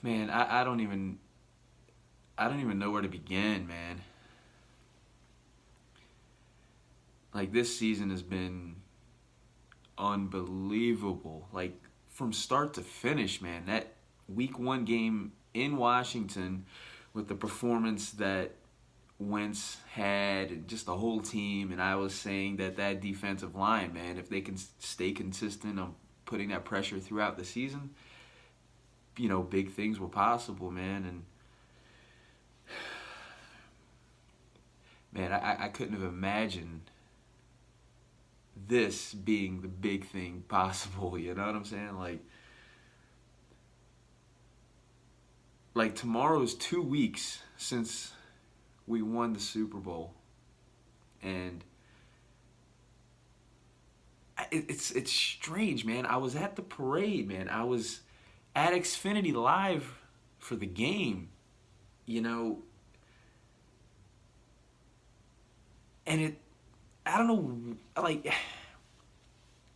Man, I don't even know where to begin, man. Like this season has been unbelievable. Like from start to finish, man. That week 1 game in Washington with the performance that Wentz had and just the whole team, and I was saying that defensive line, man, if they can stay consistent on putting that pressure throughout the season, big things were possible, man. And man, I couldn't have imagined this being the big thing possible. You know what I'm saying? Like tomorrow's 2 weeks since we won the Super Bowl, and it's strange, man. I was at the parade, man. I was at Xfinity Live for the game, you know, and I don't know, like,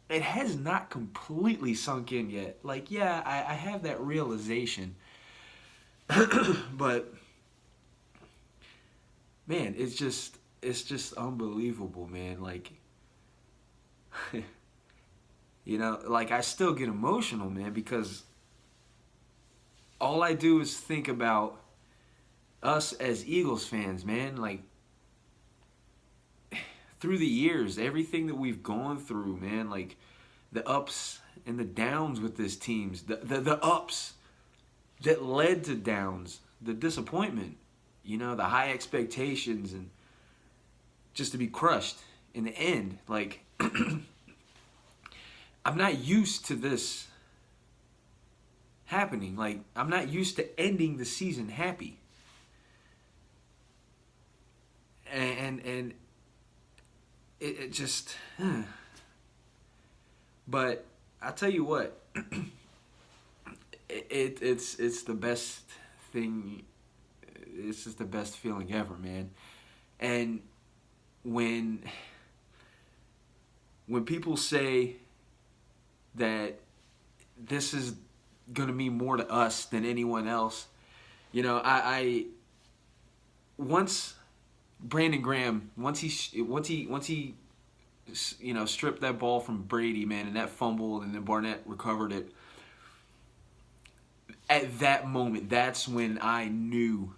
it has not completely sunk in yet. Like, yeah, I have that realization, but man, it's just unbelievable, man. Like, like I still get emotional, man, because all I do is think about us as Eagles fans, man. Like through the years, everything that we've gone through, man, like the ups and the downs with this teams, the ups that led to downs, the disappointment, the high expectations, and just to be crushed in the end. Like I'm not used to this happening. Like I'm not used to ending the season happy. And it just but I tell you what, it's the best thing. It's just the best feeling ever, man. And when people say that this is gonna mean more to us than anyone else, I once Brandon Graham, once he stripped that ball from Brady, man, and that fumble, and then Barnett recovered it. At that moment, that's when I knew.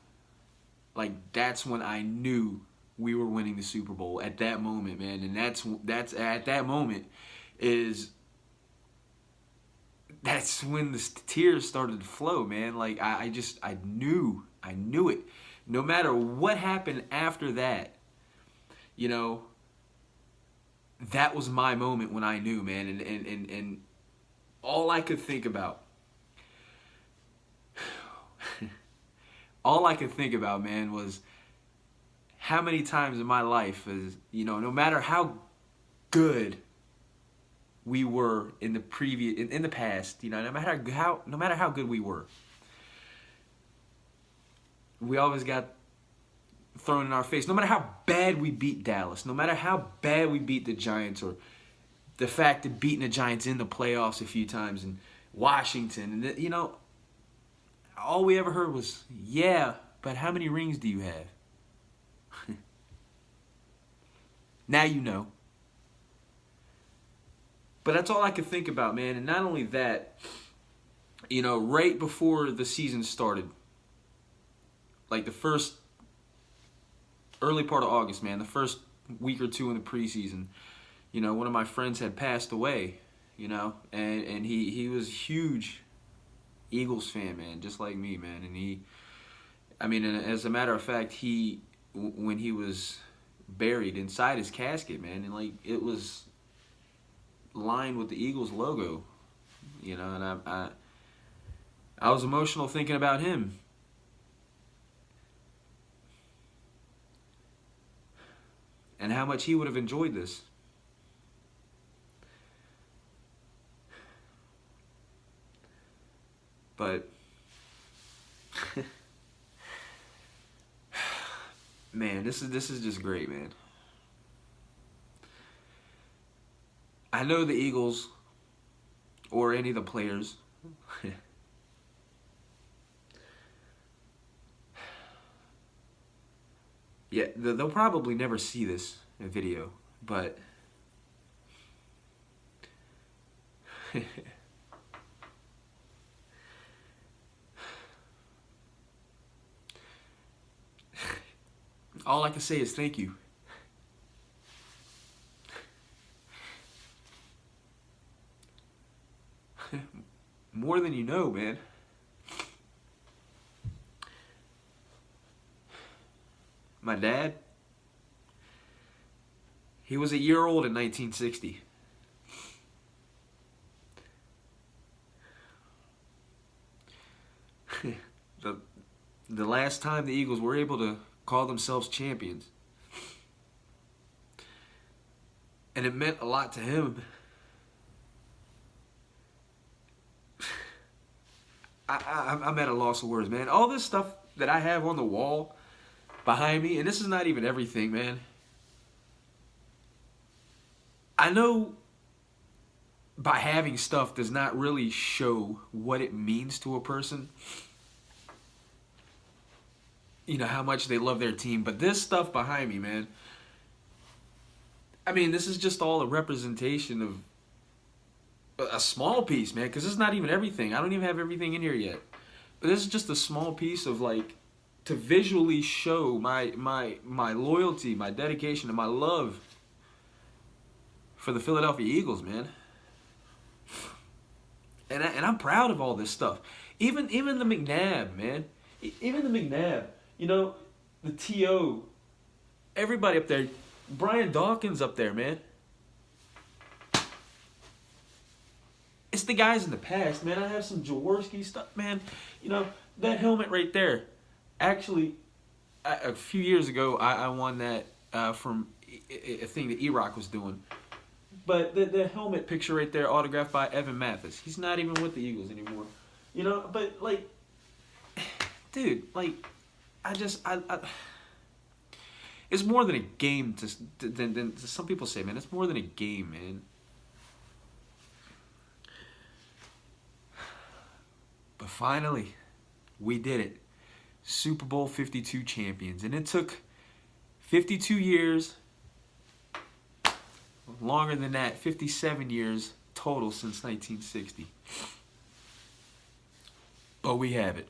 Like that's when I knew we were winning the Super Bowl. At that moment, man, and that's at that moment is that's when the tears started to flow, man. Like I knew it. No matter what happened after that, you know, that was my moment when I knew, man. And all I could think about, all I could think about, man, was how many times in my life is, no matter how good we were in the in the past, no matter how good we were, we always got thrown in our face. No matter how bad we beat Dallas, no matter how bad we beat the Giants, or the fact of beating the Giants in the playoffs a few times, and Washington, and all we ever heard was, yeah, but how many rings do you have? Now you know. But that's all I could think about, man. And not only that, right before the season started, like the first early part of August, man, the first week or two in the preseason, one of my friends had passed away, and he was a huge Eagles fan, man, just like me, man. And as a matter of fact, when he was buried inside his casket, man, and like it was lined with the Eagles logo, and I was emotional thinking about him. And how much he would have enjoyed this. But man, this is just great, man. I know the Eagles or any of the players Yeah, they'll probably never see this video, but all I can say is thank you. More than you know, man. My dad, he was a year old in 1960. the last time the Eagles were able to call themselves champions. And it meant a lot to him. I'm at a loss of words, man. All this stuff that I have on the wall behind me, and this is not even everything, man. I know by having stuff does not really show what it means to a person. You know, how much they love their team. But this stuff behind me, man, I mean, this is just all a representation of a small piece, man, because this is not even everything. I don't even have everything in here yet. But this is just a small piece of, like, to visually show my loyalty, my dedication, and my love for the Philadelphia Eagles, man. And I'm proud of all this stuff. Even the McNabb, man. Even the McNabb. You know, the T.O. Everybody up there. Brian Dawkins up there, man. It's the guys in the past, man. I have some Jaworski stuff, man. You know, that helmet right there. Actually, a few years ago, I won that from a thing that E-Rock was doing. But the helmet picture right there, autographed by Evan Mathis. He's not even with the Eagles anymore. You know, but, like, dude, like, I it's more than a game than some people say, man. It's more than a game, man. But finally, we did it. Super Bowl 52 champions. And it took 52 years, longer than that, 57 years total since 1960. But we have it.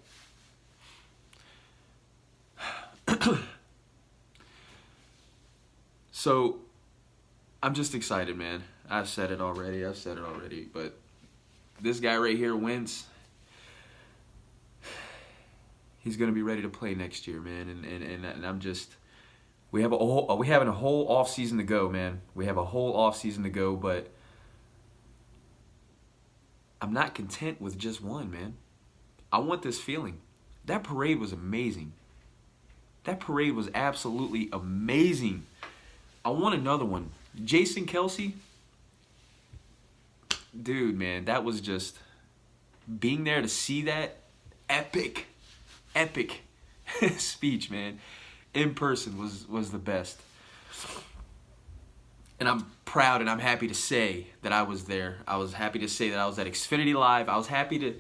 So, I'm just excited, man. I've said it already, but this guy right here, Wentz, he's going to be ready to play next year, man, and I'm just, we have a whole off season to go, man. We have a whole off season to go, but I'm not content with just one, man. I want this feeling. That parade was amazing. That parade was absolutely amazing. I want another one. Jason Kelce, dude, man, that was just, being there to see that epic speech, man, in person was the best. And I'm proud and I'm happy to say that I was there. I was happy to say that I was at Xfinity Live. I was happy to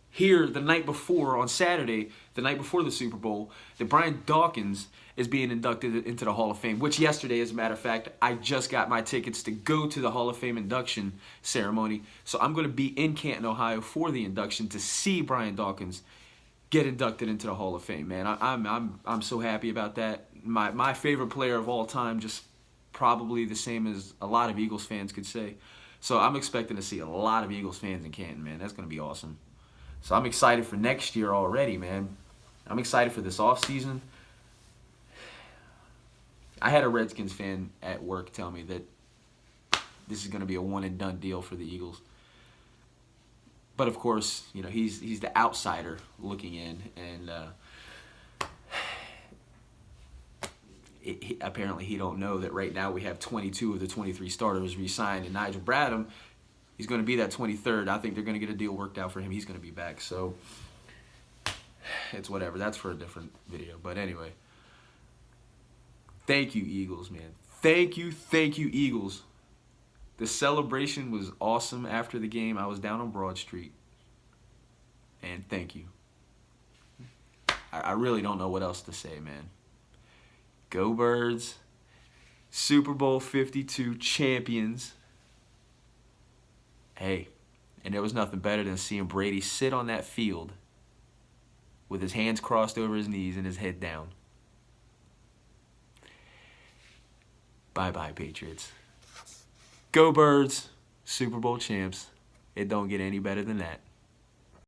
hear the night before, on Saturday, the night before the Super Bowl, that Brian Dawkins is being inducted into the Hall of Fame, which yesterday, as a matter of fact, I just got my tickets to go to the Hall of Fame induction ceremony. So I'm going to be in Canton, Ohio for the induction to see Brian Dawkins get inducted into the Hall of Fame, man. I'm so happy about that. My favorite player of all time, just probably the same as a lot of Eagles fans could say. So I'm expecting to see a lot of Eagles fans in Canton, man. That's going to be awesome. So I'm excited for next year already, man. I'm excited for this offseason. I had a Redskins fan at work tell me that this is going to be a one-and-done deal for the Eagles. But, of course, you know, he's the outsider looking in, and apparently he don't know that right now we have 22 of the 23 starters re-signed, and Nigel Bradham, he's going to be that 23rd. I think they're going to get a deal worked out for him. He's going to be back. So it's whatever. That's for a different video. But anyway, thank you, Eagles, man. Thank you, Eagles. The celebration was awesome after the game. I was down on Broad Street. And thank you. I really don't know what else to say, man. Go Birds. Super Bowl 52 champions. Hey, and there was nothing better than seeing Brady sit on that field with his hands crossed over his knees and his head down. Bye-bye, Patriots. Go Birds. Super Bowl champs. It don't get any better than that.